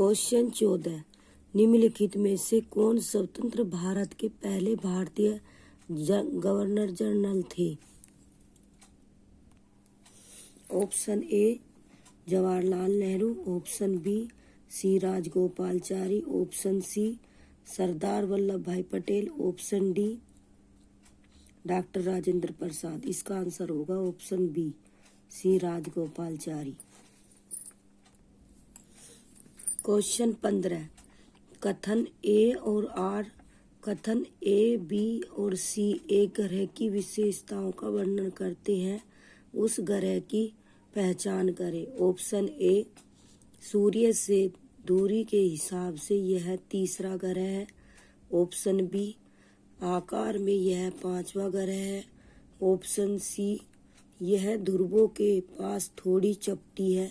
Question 14। निम्नलिखित में से कौन स्वतंत्र भारत के पहले भारतीय गवर्नर जनरल थे? Option A Jawaharlal Nehru, option B C Rajagopalachari, option C Sardar Vallabhbhai Patel, option D doctor Rajendra Prasad. इसका आंसर होगा option B C Rajagopalachari. Question 15। कथन ए और आर, कथन ए, बी और सी एक ग्रह की विशेषताओं का वर्णन करते हैं, उस ग्रह की पहचान करें। ऑप्शन ए सूर्य से दूरी के हिसाब से यह तीसरा ग्रह है। ऑप्शन बी आकार में यह पांचवा ग्रह है। ऑप्शन सी यह ध्रुवों के पास थोड़ी चपटी है।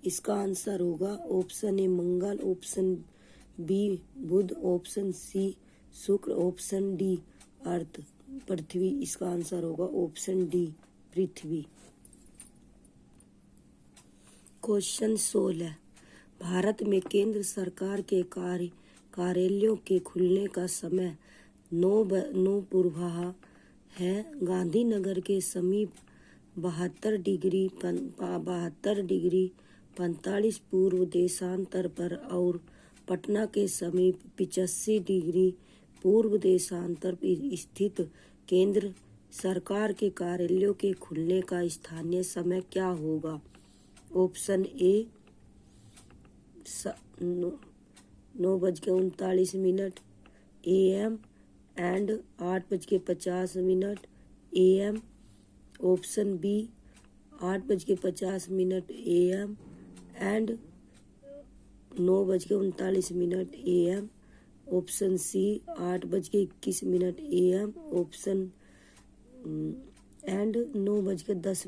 इसका आंसर होगा ऑप्शन ए मंगल, ऑप्शन बी बुध, ऑप्शन सी शुक्र, ऑप्शन डी अर्थ पृथ्वी। इसका आंसर होगा ऑप्शन डी पृथ्वी। क्वेश्चन 16। भारत में केंद्र सरकार के कार्यालयों के खुलने का समय 9 पूर्वाह है। गांधीनगर के समीप 72 डिग्री 45 पूर्व देशांतर पर और पटना के समीप 85 डिग्री पूर्व देशांतर पर स्थित केंद्र सरकार के कार्यालयों के खुलने का स्थानीय समय क्या होगा? Option A 9:39 AM and 8:50 AM। Option B 8:50 AM and 9:39 AM। Option C 8:21 AM option and 9:10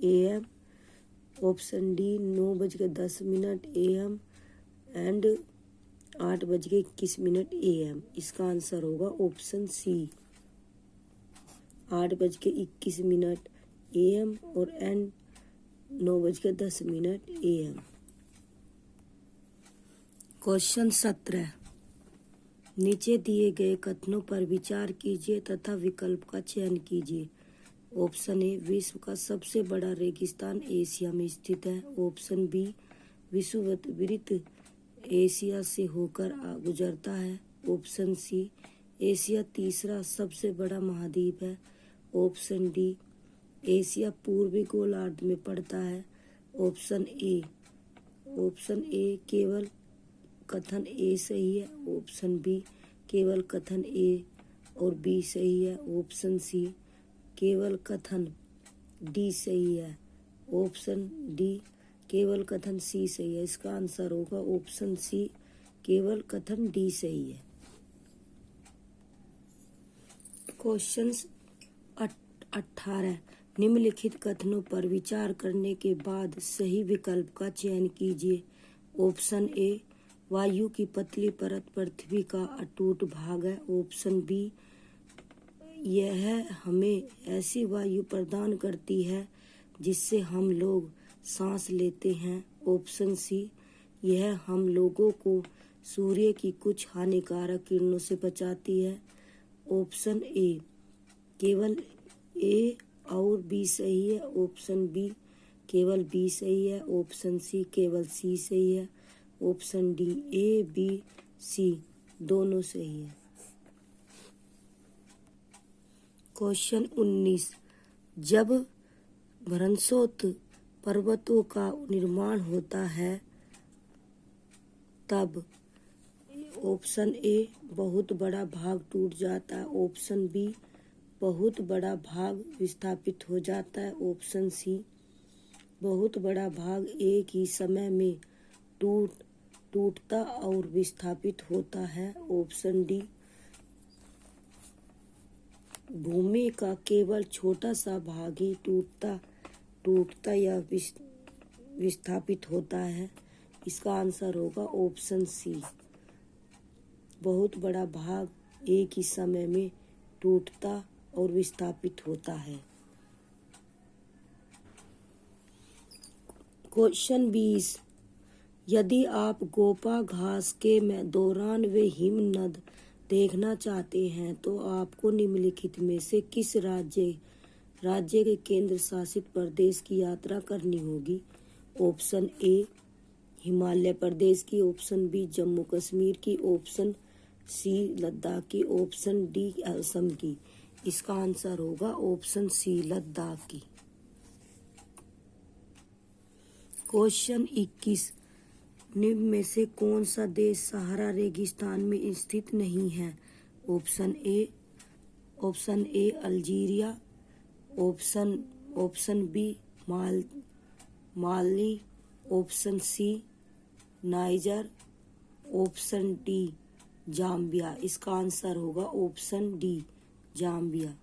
AM। Option D 9:10 AM and 8:21 AM। इसका आंसर होगा ऑप्शन सी 8:21 AM और एंड 9:10 AM। क्वेश्चन 17। नीचे दिए गए कथनों पर विचार कीजिए तथा विकल्प का चयन कीजिए। ऑप्शन ए विश्व का सबसे बड़ा रेगिस्तान एशिया में स्थित है। ऑप्शन बी विषुववृत्त एशिया से होकर गुजरता है। ऑप्शन सी एशिया तीसरा सबसे बड़ा महाद्वीप है। ऑप्शन डी एशिया पूर्वी गोलार्ध में पड़ता है। ऑप्शन ए केवल कथन ए सही है। ऑप्शन बी केवल कथन ए और बी सही है। ऑप्शन सी केवल कथन डी सही है। ऑप्शन डी केवल कथन सी सही है। इसका आंसर होगा ऑप्शन सी केवल कथन डी सही है। क्वेश्चन 18। निम्नलिखित कथनों पर विचार करने के बाद सही विकल्प का चयन कीजिए। ऑप्शन ए वायु की पतली परत पृथ्वी का अटूट भाग है। ऑप्शन बी यह हमें ऐसी वायु प्रदान करती है जिससे हम लोग सांस लेते हैं। ऑप्शन सी यह हम लोगों को सूर्य की कुछ हानिकारक किरणों से बचाती है। ऑप्शन ए केवल ए और बी सही है। ऑप्शन बी केवल बी सही है। ऑप्शन सी केवल सी सही है। Option D A B C दोनों सही है। क्वेश्चन 19। जब भ्रंशोत पर्वतों का निर्माण होता है तब ऑप्शन ए बहुत बड़ा भाग टूट जाता है। ऑप्शन बी बहुत बड़ा भाग विस्थापित हो जाता है। ऑप्शन सी बहुत बड़ा भाग एक ही समय में टूटता और विस्थापित होता है। ऑप्शन डी भूमि का केवल छोटा सा भाग ही टूटता या विस्थापित होता है। इसका आंसर होगा ऑप्शन सी बहुत बड़ा भाग एक ही समय में टूटता और विस्थापित होता है। क्वेश्चन 20। यदि आप गोपा घास के दौरान वे हिमनद देखना चाहते हैं तो आपको निम्नलिखित में से किस राज्य के केंद्र शासित प्रदेश की यात्रा करनी होगी? ऑप्शन ए हिमालय प्रदेश की, ऑप्शन बी जम्मू कश्मीर की, ऑप्शन सी लद्दाख की, ऑप्शन डी असम की। इसका आंसर होगा ऑप्शन सी लद्दाख की। क्वेश्चन 21, निम्न में से कौन सा देश सहारा रेगिस्तान में स्थित नहीं है? Option A Algeria, option B Mali, option C Niger, option D Zambia. इसका आंसर होगा option D Zambia.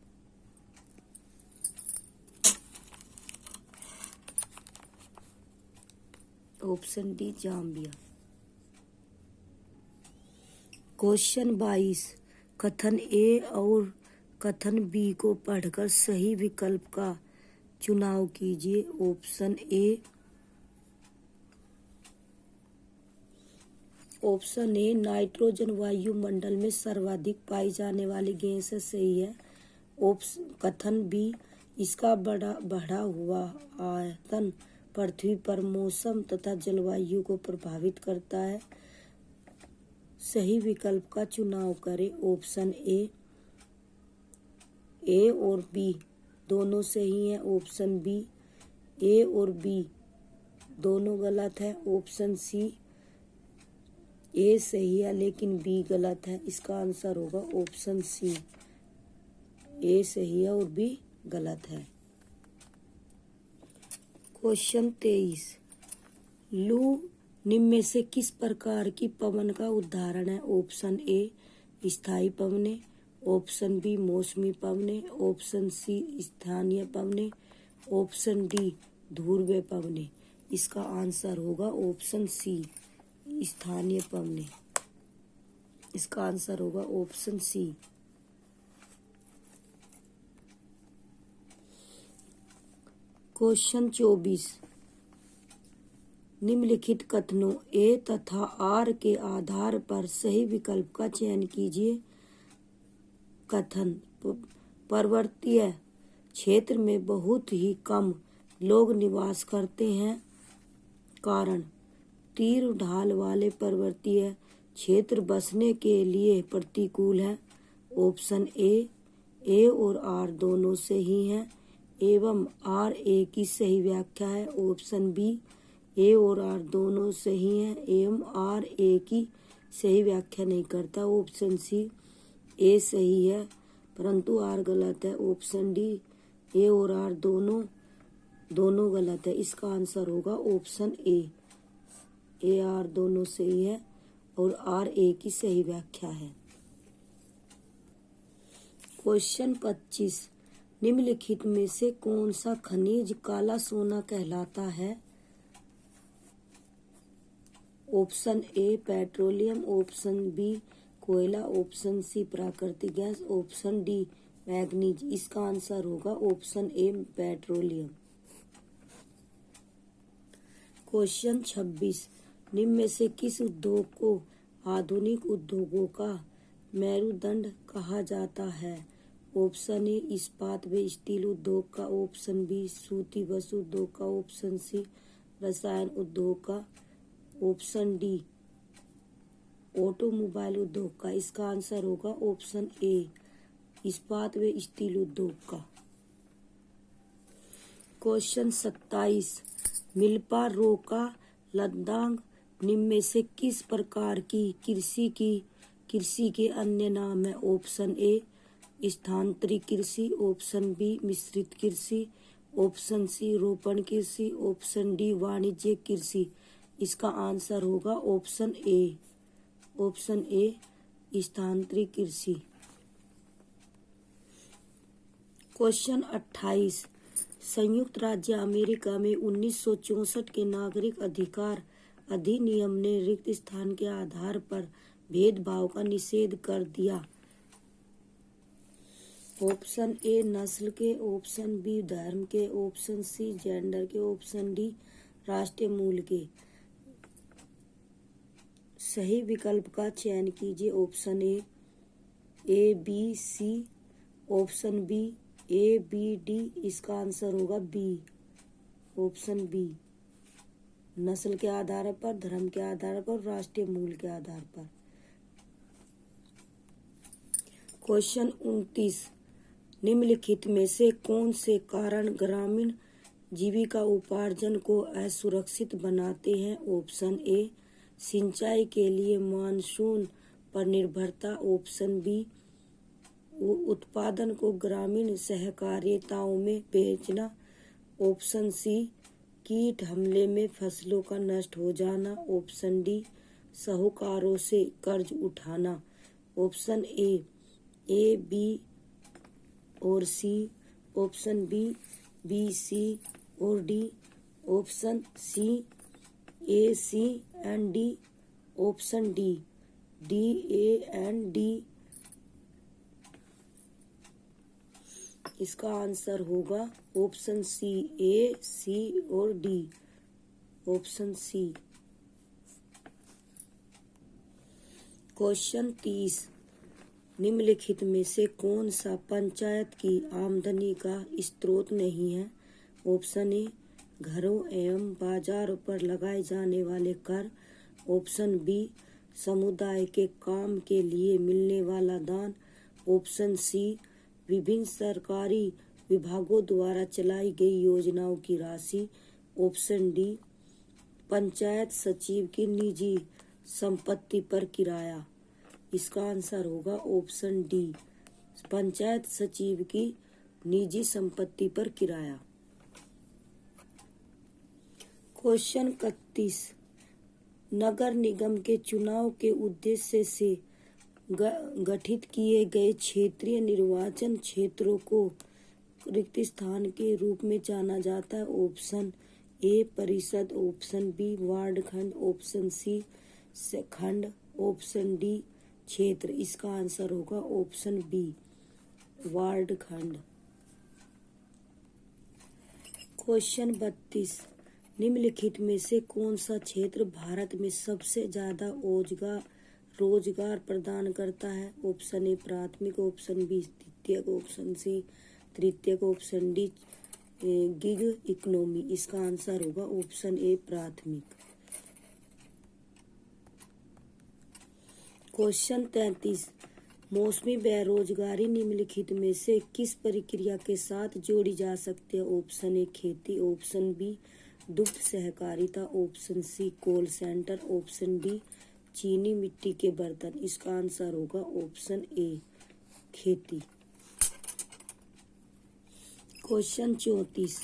Option D Zambia. Question 22, कथन ए और कथन बी को पढ़कर सही विकल्प का चुनाव कीजिए। ऑप्शन ए नाइट्रोजन वायुमंडल में सर्वाधिक पाई जाने वाली गैस सही है। कथन बी इसका बढ़ा हुआ आयतन पृथ्वी पर मौसम तथा जलवायु को प्रभावित करता है। सही विकल्प का चुनाव करें। ऑप्शन ए और बी दोनों सही है। ऑप्शन बी ए और बी दोनों गलत है। ऑप्शन सी ए सही है लेकिन बी गलत है। इसका आंसर होगा ऑप्शन सी ए सही है और बी गलत है। क्वेश्चन 23, लू निम्न में से किस प्रकार की पवन का उदाहरण है? ऑप्शन ए स्थायी पवने, ऑप्शन बी मौसमी पवने, ऑप्शन सी स्थानीय पवने, ऑप्शन डी ध्रुवीय पवने। इसका आंसर होगा ऑप्शन सी स्थानीय पवने। इसका आंसर होगा ऑप्शन सी। क्वेश्चन 24, निम्नलिखित कथनों ए तथा आर के आधार पर सही विकल्प का चयन कीजिए। कथन पर्वतीय क्षेत्र में बहुत ही कम लोग निवास करते हैं। कारण तीर ढाल वाले पर्वतीय क्षेत्र बसने के लिए प्रतिकूल है। ऑप्शन ए और आर दोनों सही हैं एवं आर ए की सही व्याख्या है। ऑप्शन बी ए और आर दोनों सही हैं एवं आर ए की सही व्याख्या नहीं करता। ऑप्शन सी ए सही है परंतु आर गलत है। ऑप्शन डी ए और आर दोनों गलत है। इसका आंसर होगा ऑप्शन ए आर दोनों सही है और आर ए की सही व्याख्या है। क्वेश्चन 25, निम्नलिखित में से कौन सा खनिज काला सोना कहलाता है? Option A petroleum, option B कोयला, ऑप्शन सी प्राकृतिक गैस, ऑप्शन डी मैग्नीज। इसका आंसर होगा ऑप्शन ए पेट्रोलियम। क्वेश्चन 26, निम्न में से किस उद्योग को आधुनिक उद्योगों का मेरुदंड कहा जाता है? ऑप्शन ए इस्पात व स्टील उद्योग का, ऑप्शन बी सूती वस्त्र उद्योग का, ऑप्शन सी रसायन उद्योग का, ऑप्शन डी ऑटोमोबाइल उद्योग का। इसका आंसर होगा ऑप्शन ए इस्पात व स्टील उद्योग का। क्वेश्चन 27, मिल्पा रोका लद्दाख निम्न में से किस प्रकार की कृषि के अन्य नाम है? ऑप्शन ए स्थानांतरित कृषि, ऑप्शन बी मिश्रित कृषि, ऑप्शन सी रोपण कृषि, ऑप्शन डी वाणिज्यिक कृषि। इसका आंसर होगा ऑप्शन ए स्थानांतरित कृषि। क्वेश्चन 28, संयुक्त राज्य अमेरिका में 1964 के नागरिक अधिकार अधिनियम ने रिक्त स्थान के आधार पर भेदभाव का निषेध कर दिया। ऑप्शन ए नस्ल के, ऑप्शन बी धर्म के, ऑप्शन सी जेंडर के, ऑप्शन डी राष्ट्रीय मूल के। सही विकल्प का चयन कीजिए। Option A B C, option B A B D. इसका आंसर होगा बी, ऑप्शन बी। नस्ल के आधार पर, धर्म के आधार पर, राष्ट्रीय मूल के आधार पर। क्वेश्चन 29, निम्नलिखित में से कौन से कारण ग्रामीण जीविका उपार्जन को असुरक्षित बनाते हैं? ऑप्शन ए सिंचाई के लिए मानसून पर निर्भरता, ऑप्शन बी उत्पादन को ग्रामीण सहकारिताओं में बेचना, ऑप्शन सी कीट हमले में फसलों का नष्ट हो जाना, ऑप्शन डी साहूकारों से कर्ज उठाना। ऑप्शन ए बी और सी, ऑप्शन बी सी और D, option C A C and D, option D A and D. इसका आंसर होगा ऑप्शन सी, ए सी और डी, ऑप्शन सी। क्वेश्चन 30, निम्नलिखित में से कौन सा पंचायत की आमदनी का स्रोत नहीं है? ऑप्शन ए घरों एवं बाजारों पर लगाए जाने वाले कर, ऑप्शन बी समुदाय के काम के लिए मिलने वाला दान, ऑप्शन सी विभिन्न सरकारी विभागों द्वारा चलाई गई योजनाओं की राशि, ऑप्शन डी पंचायत सचिव की निजी संपत्ति पर किराया। इसका आंसर होगा ऑप्शन डी पंचायत सचिव की निजी संपत्ति पर किराया। क्वेश्चन 31, नगर निगम के चुनाव के उद्देश्य से गठित किए गए क्षेत्रीय निर्वाचन क्षेत्रों को रिक्त स्थान के रूप में जाना जाता है। ऑप्शन ए परिषद, ऑप्शन बी वार्ड खंड, ऑप्शन सी खंड, ऑप्शन डी क्षेत्र। इसका आंसर होगा ऑप्शन बी वार्ड खंड। क्वेश्चन 32, निम्नलिखित में से कौन सा क्षेत्र भारत में सबसे ज्यादा रोजगार प्रदान करता है? ऑप्शन ए प्राथमिक, ऑप्शन बी द्वितीयक, ऑप्शन सी तृतीयक, ऑप्शन डी गिग इकोनॉमी। इसका आंसर होगा ऑप्शन ए प्राथमिक। क्वेश्चन 33, मौसमी बेरोजगारी निम्नलिखित में से किस प्रक्रिया के साथ जोड़ी जा सकती है? ऑप्शन ए खेती, ऑप्शन बी दुग्ध सहकारिता, option C call centre, option D चीनी मिट्टी के बर्तन। इसका आंसर होगा ऑप्शन ए खेती। क्वेश्चन 34,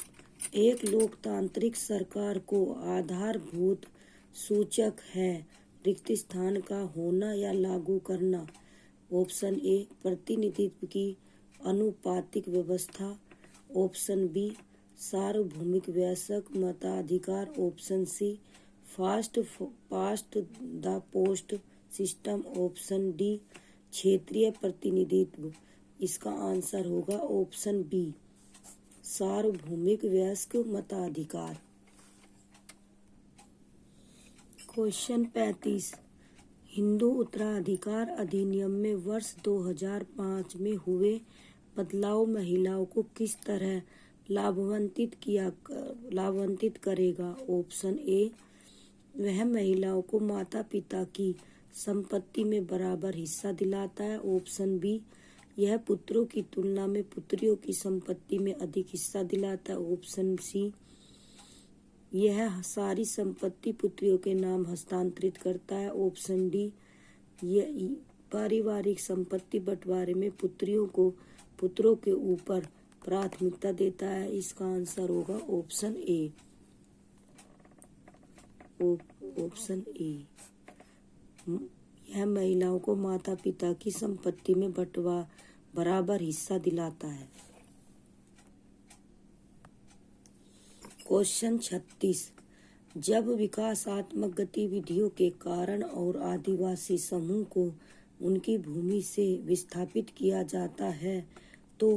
एक लोकतांत्रिक सरकार को आधारभूत सूचक है रिक्त स्थान का होना या लागू करना। ऑप्शन ए प्रतिनिधित्व की अनुपातिक व्यवस्था, ऑप्शन बी सार्वभौमिक वयस्क मताधिकार, option C fast past the post system, option D क्षेत्रीय प्रतिनिधित्व। इसका आंसर होगा ऑप्शन बी सार्वभौमिक वयस्क मताधिकार। क्वेश्चन 35, हिंदू उत्तराधिकार अधिनियम में वर्ष 2005 में हुए बदलाव महिलाओं को किस तरह लाभान्वित करेगा? ऑप्शन ए वह महिलाओं को माता पिता की संपत्ति में बराबर हिस्सा दिलाता है, ऑप्शन बी यह पुत्रों की तुलना में पुत्रियों की संपत्ति में अधिक हिस्सा दिलाता है, ऑप्शन सी यह सारी संपत्ति पुत्रियों के नाम हस्तांतरित करता है, ऑप्शन डी यह पारिवारिक संपत्ति बंटवारे में पुत्रों के ऊपर प्राथमिकता देता है। इसका आंसर होगा ऑप्शन ए यह महिलाओं को माता पिता की संपत्ति में बराबर हिस्सा दिलाता है। क्वेश्चन 36, जब विकासात्मक गतिविधियों के कारण और आदिवासी समूह को उनकी भूमि से विस्थापित किया जाता है तो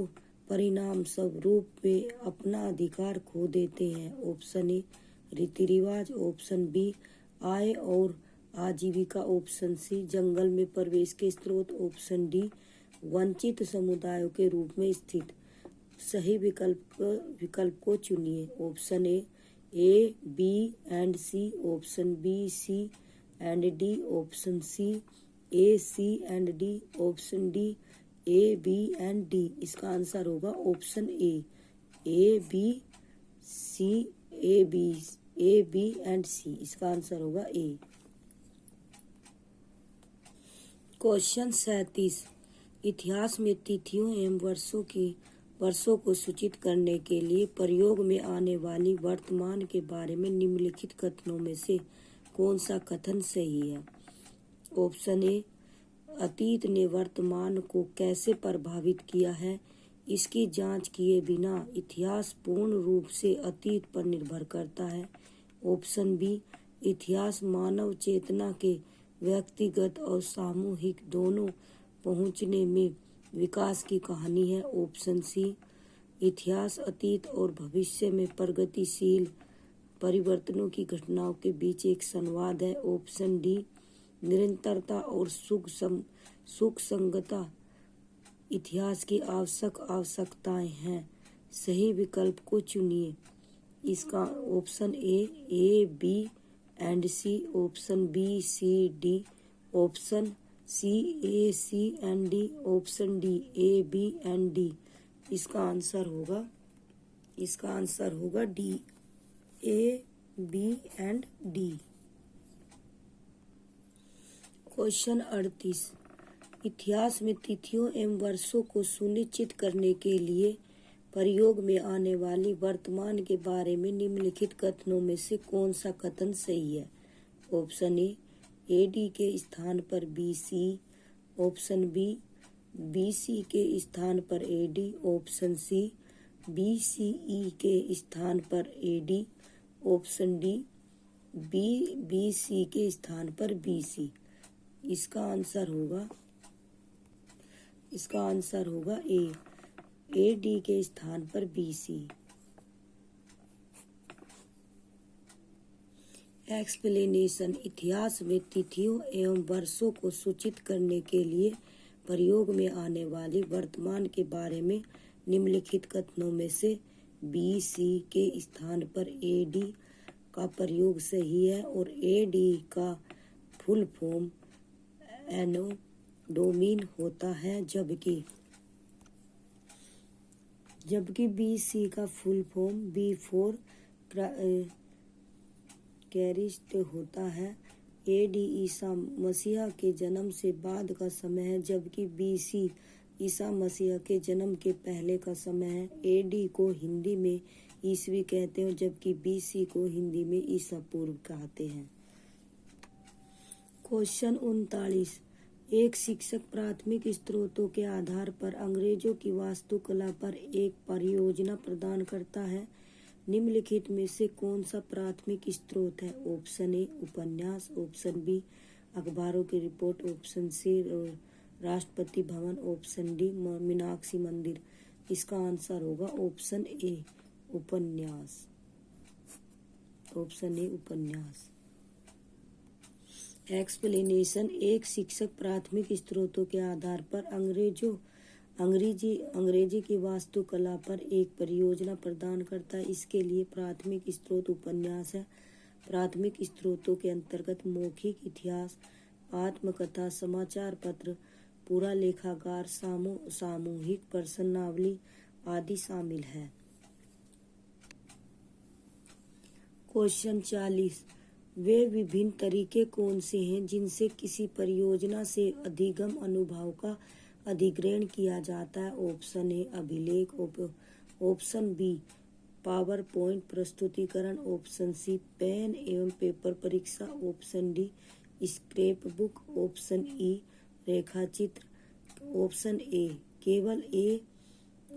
परिणाम स्वरूप वे अपना अधिकार खो देते हैं। ऑप्शन ए रीति रिवाज, ऑप्शन बी आय और आजीविका ऑप्शन सी, जंगल में प्रवेश के स्रोत ऑप्शन डी, वंचित समुदायों के रूप में स्थित। सही विकल्प को चुनिए। Option A, B and C, option B, C and D, option C, A, C and D, option D, A, B and D. इसका आंसर होगा option A, B, C, A, B and C. इसका answer होगा ए। Question 37, इतिहास में तिथियों एवं वर्षों को सूचित करने के लिए प्रयोग में आने वाली वर्तमान के बारे में निम्नलिखित कथनों में से कौन सा कथन सही है? ऑप्शन ए, अतीत ने वर्तमान को कैसे प्रभावित किया है, इसकी जांच किए बिना इतिहास पूर्ण रूप से अतीत पर निर्भर करता है। ऑप्शन बी, इतिहास मानव चेतना के व्यक्तिगत और सामूहिक दोनों पहुंचने में विकास की कहानी है। ऑप्शन सी, इतिहास अतीत और भविष्य में प्रगतिशील परिवर्तनों की घटनाओं के बीच एक संवाद है। ऑप्शन डी, निरंतरता और सुख संगतता इतिहास की आवश्यकताएं हैं। सही विकल्प को चुनिए। इसका option A, B and C, option B, C, D, option C, A, C and D, option D, A, B and D. इसका आंसर होगा D, A, B and D. Question 38, इतिहास में तिथियों एवं वर्षों को सुनिश्चित करने के लिए प्रयोग में आने वाली वर्तमान के बारे में निम्नलिखित कथनों में से कौन सा कथन सही है? ऑप्शन ए, एडी के स्थान पर बीसी, ऑप्शन बी, बीसी के स्थान पर एडी, ऑप्शन सी, बीसीई के स्थान पर एडी, ऑप्शन डी, बीसी के स्थान पर बीसी। इसका आंसर होगा ए, एडी के स्थान पर बीसी। एक्सप्लेनेशन, इतिहास में तिथियों एवं वर्षों को सूचित करने के लिए प्रयोग में आने वाली वर्तमान के बारे में निम्नलिखित कथनों में से बी, सी के स्थान पर ए, डी का प्रयोग सही है और ए, डी का फुल फॉर्म एनो डोमिन होता है, जबकि बी, सी का फुल फॉर्म बिफोर क्राइस्ट होता है। ए, डी ईसा मसीह के जन्म से बाद का समय है, जबकि बी, सी ईसा मसीह के जन्म के पहले का समय है। ए, डी को हिंदी में ईसवी कहते हैं, जबकि बी, सी को हिंदी में ईसा पूर्व कहते हैं। क्वेश्चन 39, एक शिक्षक प्राथमिक स्रोतों के आधार पर अंग्रेजों की वास्तुकला पर एक परियोजना प्रदान करता है। निम्नलिखित में से कौन सा प्राथमिक स्रोत है? ऑप्शन ए, उपन्यास, ऑप्शन बी, अखबारों की report, option C, Rashtrapati Bhavan, option D, Meenakshi मंदिर। इसका आंसर होगा ऑप्शन ए, उपन्यास। ऑप्शन ए, उपन्यास। एक्सप्लेनेशन, एक शिक्षक प्राथमिक स्रोतों के आधार पर अंग्रेजी की वास्तुकला पर एक परियोजना प्रदान करता है। इसके लिए प्राथमिक स्रोत उपन्यास है। प्राथमिक स्रोतों के अंतर्गत मौखिक इतिहास, आत्मकथा, समाचार पत्र, पूरा लेखागार, सामूहिक प्रश्नावली आदि शामिल है। क्वेश्चन 40, वे विभिन्न तरीके कौन से हैं जिनसे किसी परियोजना से अधिगम अनुभव का अधिग्रहण किया जाता है? ऑप्शन ए, अभिलेख, ऑप्शन बी, पावर पॉइंट प्रस्तुतिकरण, ऑप्शन सी, पेन एवं पेपर परीक्षा, option D, scrap book, option E, रेखाचित्र, ऑप्शन ए केवल ए,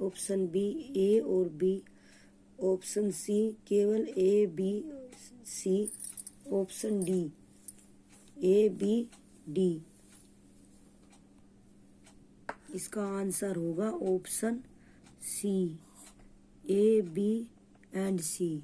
ऑप्शन बी ए और बी, ऑप्शन सी केवल A, B, C, option D A, B, D. इसका आंसर होगा option C, A, B and C.